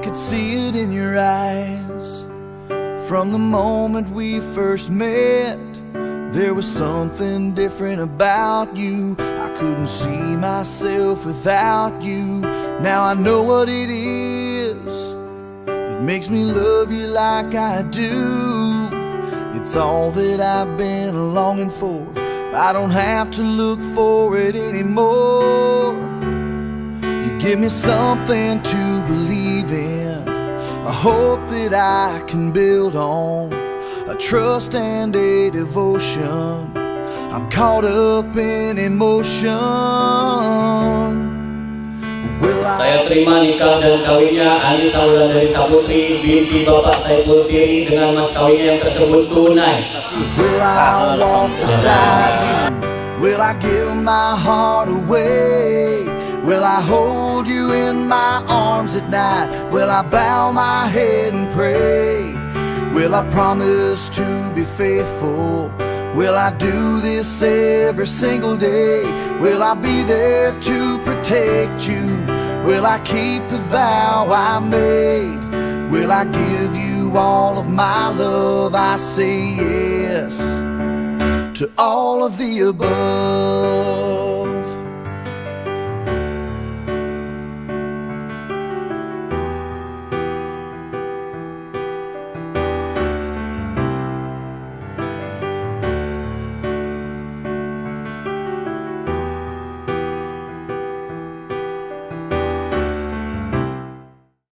could see it in your eyes. From the moment we first met, there was something different about you. I couldn't see myself without you. Now I know what it is that makes me love you like I do. It's all that I've been longing for. I don't have to look for it anymore. You give me something to believe in, a hope that I can build on, a trust and a devotion. I'm caught up in emotion. Saya terima nikah dan kawinnya Anissa Wulandari Saputri binti Bapak Saiful Tiri dengan mas kawinnya yang tersebut tunai. Will I walk beside you? Will I give my heart away? Will I hold you in my arms at night? Will I bow my head and pray? Will I promise to be faithful? Will I do this every single day? Will I be there to protect you? Will I keep the vow I made? Will I give you all of my love? I say yes to all of the above.